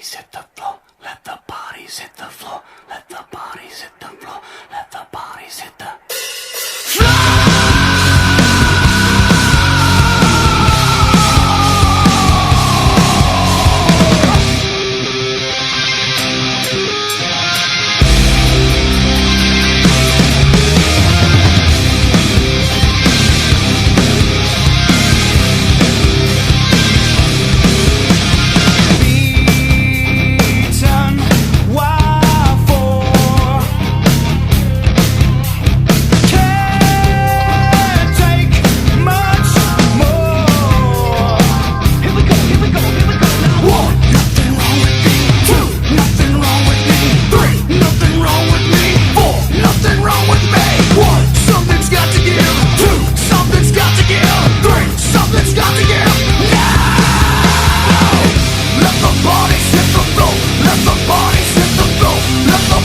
bodies hit the floor. Let the bodies hit the floor. Let the bodies hit the floor. Let the bodies hit the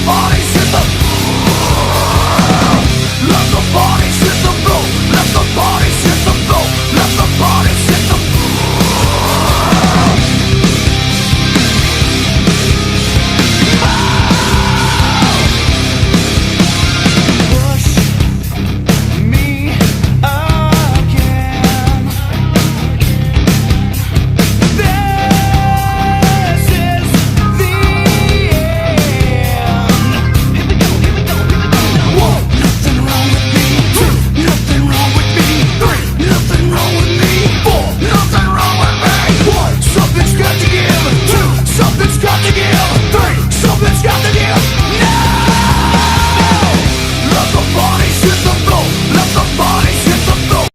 bodies hit the